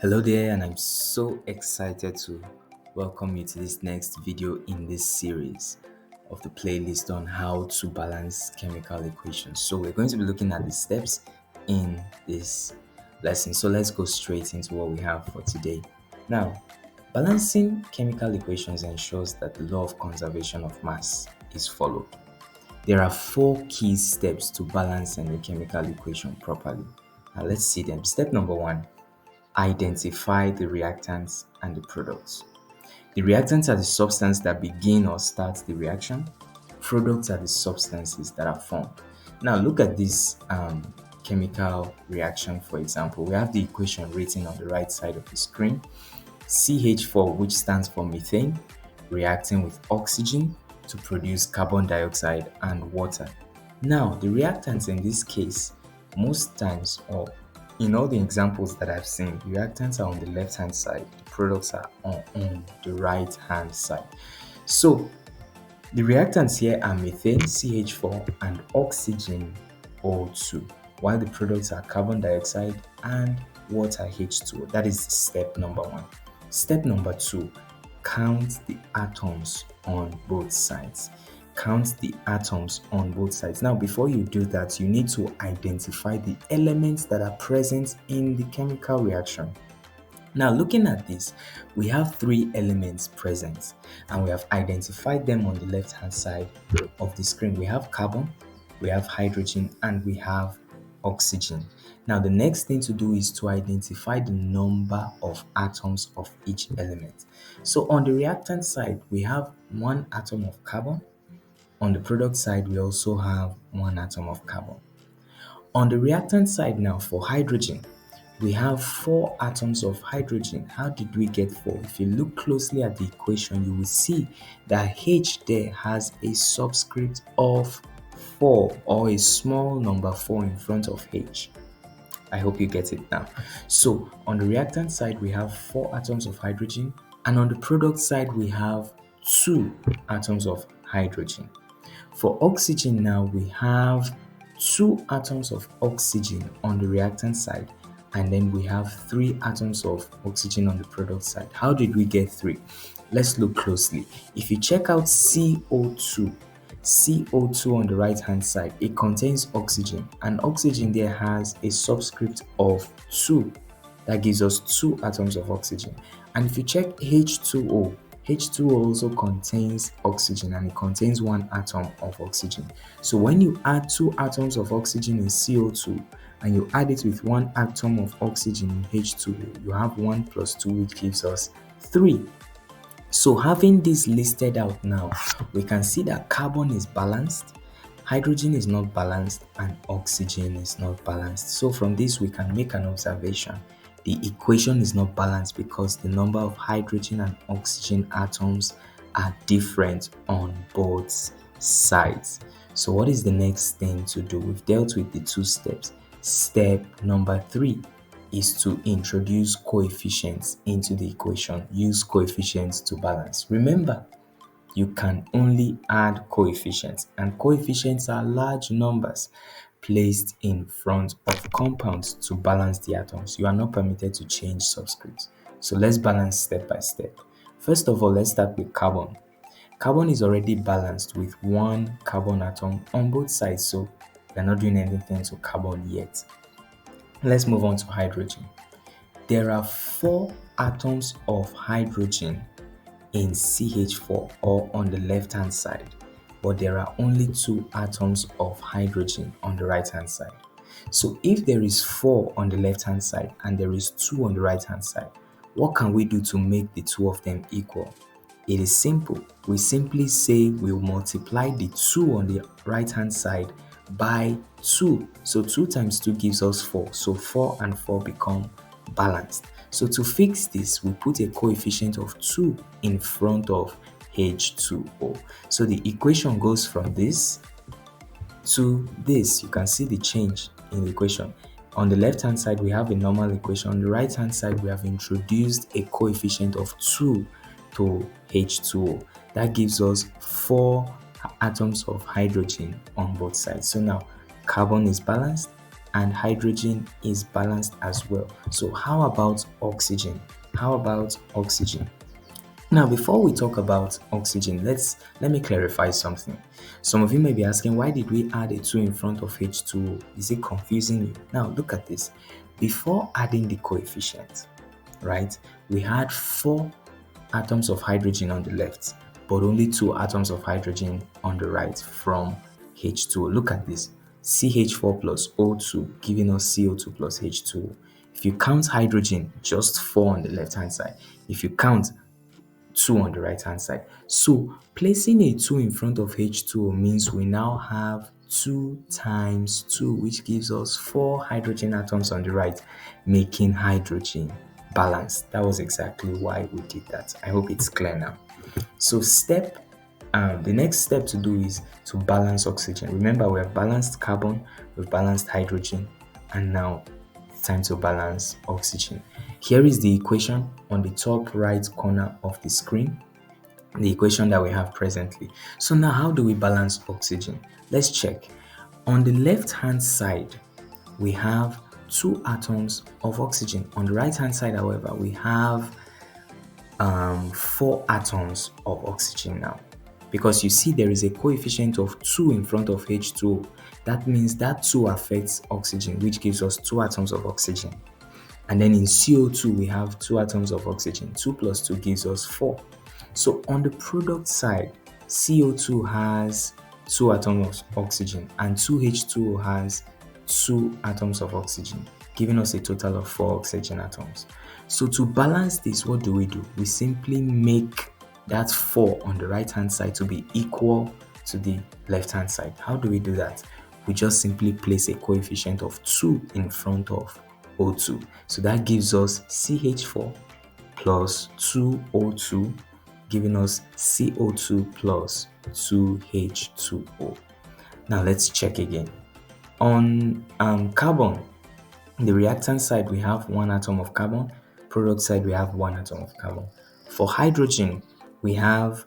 Hello there, and I'm so excited to welcome you to this next video in this series of the playlist on how to balance chemical equations. So, we're going to be looking at the steps in this lesson. So, let's go straight into what we have for today. Now, balancing chemical equations ensures that the law of conservation of mass is followed. There are four key steps to balancing a chemical equation properly. Now, let's see them. Step number one: identify the reactants and the products. The reactants are the substances that begin or start the reaction. Products are the substances that are formed. Now look at this chemical reaction. For example, we have the equation written on the right side of the screen. CH4, which stands for methane, reacting with oxygen to produce carbon dioxide and water. Now, the reactants in this case, most times, or in all the examples that I've seen, reactants are on the left hand side, the products are on the right hand side. So, the reactants here are methane, CH4, and oxygen, O2, while the products are carbon dioxide and water, H2O. That is step number one. Step number two: count the atoms on both sides. Count the atoms on both sides. Now, before you do that, you need to identify the elements that are present in the chemical reaction. Now, looking at this, we have three elements present and we have identified them on the left hand side of the screen. We have carbon, we have hydrogen, and we have oxygen. Now, the next thing to do is to identify the number of atoms of each element. So, on the reactant side, we have one atom of carbon. On the product side, we also have one atom of carbon. On the reactant side now, for hydrogen, we have four atoms of hydrogen. How did we get four? If you look closely at the equation, you will see that H there has a subscript of 4, or a small number 4 in front of H. I hope you get it now. So on the reactant side, we have 4 atoms of hydrogen, and on the product side, we have 2 atoms of hydrogen. For oxygen now, we have 2 atoms of oxygen on the reactant side, and then we have 3 atoms of oxygen on the product side. How did we get 3? Let's look closely. If you check out CO2 on the right hand side, it contains oxygen, and oxygen there has a subscript of 2. That gives us 2 atoms of oxygen. And if you check H2O also contains oxygen, and it contains 1 atom of oxygen. So when you add 2 atoms of oxygen in CO2 and you add it with 1 atom of oxygen in H2O, you have 1 plus 2, which gives us 3. So having this listed out now, we can see that carbon is balanced, hydrogen is not balanced, and oxygen is not balanced. So from this, we can make an observation. The equation is not balanced because the number of hydrogen and oxygen atoms are different on both sides. So what is the next thing to do? We've dealt with the 2 steps. Step number 3 is to introduce coefficients into the equation. Use coefficients to balance. Remember, you can only add coefficients, and coefficients are large numbers placed in front of compounds to balance the atoms. You are not permitted to change subscripts. So let's balance step by step. First of all, let's start with carbon. Carbon is already balanced with 1 carbon atom on both sides, so we're not doing anything to carbon yet. Let's move on to hydrogen. There are 4 atoms of hydrogen in CH4, or on the left hand side, but there are only 2 atoms of hydrogen on the right hand side. So if there is 4 on the left hand side and there is 2 on the right hand side, what can we do to make the 2 of them equal? It is simple. We simply say we'll multiply the 2 on the right hand side by 2. So 2 times 2 gives us 4. So 4 and 4 become balanced. So to fix this, we put a coefficient of 2 in front of H2O. So the equation goes from this to this. You can see the change in the equation. On the left hand side, we have a normal equation. On the right hand side, we have introduced a coefficient of 2 to H2O. That gives us 4 atoms of hydrogen on both sides. So now carbon is balanced, and hydrogen is balanced as well. So how about oxygen? How about oxygen? Now, before we talk about oxygen, let me clarify something. Some of you may be asking, why did we add a 2 in front of H2O? Is it confusing you? Now, look at this. Before adding the coefficient, right, we had 4 atoms of hydrogen on the left, but only 2 atoms of hydrogen on the right from H2O. Look at this. CH4 plus O2 giving us CO2 plus H2O. If you count hydrogen, just 4 on the left hand side. If you count 2 on the right hand side. So placing a 2 in front of H2O means we now have 2 times 2, which gives us 4 hydrogen atoms on the right, making hydrogen balanced. That was exactly why we did that. I hope it's clear now. So the next step to do is to balance oxygen. Remember, we have balanced carbon, we've balanced hydrogen, and now it's time to balance oxygen. Here is the equation on the top right corner of the screen, the equation that we have presently. So now how do we balance oxygen? Let's check. On the left hand side, we have 2 atoms of oxygen. On the right hand side, however, we have 4 atoms of oxygen now, because you see there is a coefficient of 2 in front of H2O. That means that 2 affects oxygen, which gives us 2 atoms of oxygen. And then in CO2 we have 2 atoms of oxygen. 2 plus 2 gives us 4. So on the product side, CO2 has 2 atoms of oxygen and 2H2O has 2 atoms of oxygen, giving us a total of 4 oxygen atoms. So to balance this, what do? We simply make that 4 on the right hand side to be equal to the left hand side. How do we do that? We just simply place a coefficient of 2 in front of O2. So that gives us CH4 plus 2O2, giving us CO2 plus 2H2O. Now let's check again. On carbon, the reactant side we have 1 atom of carbon, product side we have 1 atom of carbon. For hydrogen, we have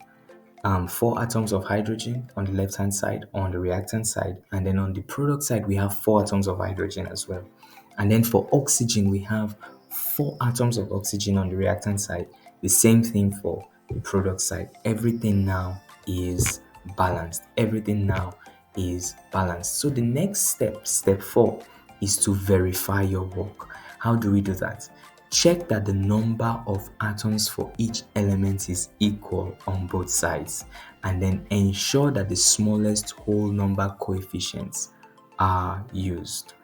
4 atoms of hydrogen on the left hand side, on the reactant side, and then on the product side we have 4 atoms of hydrogen as well. And then for oxygen, we have 4 atoms of oxygen on the reactant side. The same thing for the product side. Everything now is balanced. Everything now is balanced. So the next step 4, is to verify your work. How do we do that? Check that the number of atoms for each element is equal on both sides, and then ensure that the smallest whole number coefficients are used.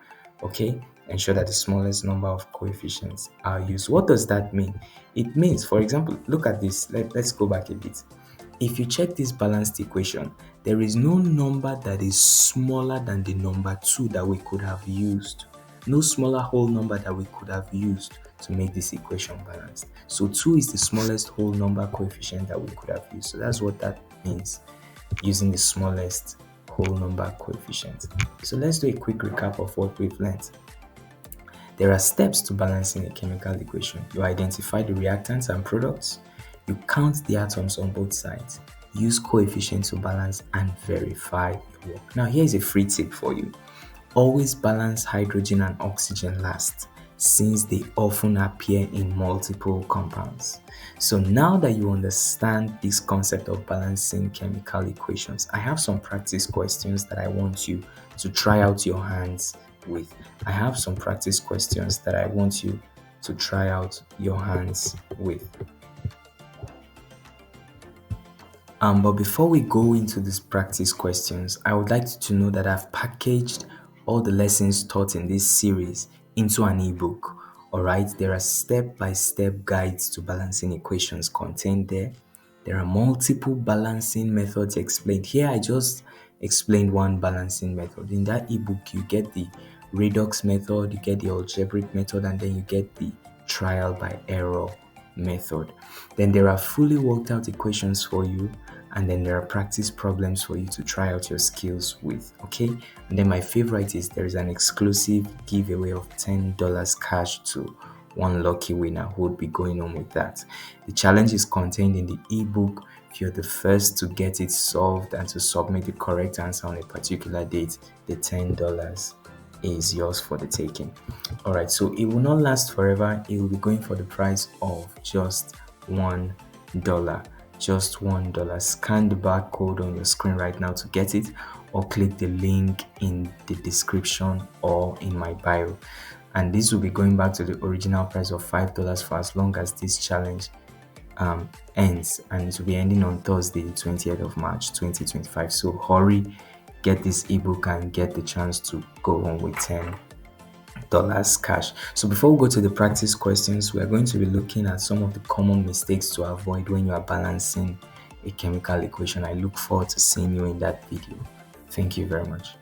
Okay? Ensure that the smallest number of coefficients are used. What does that mean? It means, for example, look at this. Let's go back a bit. If you check this balanced equation, there is no number that is smaller than the number 2 that we could have used. No smaller whole number that we could have used to make this equation balanced. So 2 is the smallest whole number coefficient that we could have used. So that's what that means, using the smallest whole number coefficient. So let's do a quick recap of what we've learned. There are steps to balancing a chemical equation. You identify the reactants and products, you count the atoms on both sides, use coefficients to balance, and verify your work. Now here is a free tip for you. Always balance hydrogen and oxygen last, since they often appear in multiple compounds. So now that you understand this concept of balancing chemical equations, I have some practice questions that I want you to try out your hands with. I have some practice questions that I want you to try out your hands with. But before we go into these practice questions, I would like you to know that I've packaged all the lessons taught in this series into an ebook. Alright, there are step-by-step guides to balancing equations contained there. There are multiple balancing methods explained. Here I just explained one balancing method. In that ebook, you get the redox method, you get the algebraic method, and then you get the trial by error method. Then there are fully worked out equations for you, and then there are practice problems for you to try out your skills with. Okay, and then my favorite is there is an exclusive giveaway of $10 cash to one lucky winner who would be going on with that. The challenge is contained in the ebook. If you're the first to get it solved and to submit the correct answer on a particular date, the $10 is yours for the taking. All right, so it will not last forever. It will be going for the price of just $1. Just $1. Scan the barcode on your screen right now to get it, or click the link in the description or in my bio. And this will be going back to the original price of $5 for as long as this challenge ends, and it will be ending on Thursday, the 20th of March 2025. So hurry, get this ebook and get the chance to go home with $10 cash. So before we go to the practice questions, we are going to be looking at some of the common mistakes to avoid when you are balancing a chemical equation. I look forward to seeing you in that video. Thank you very much.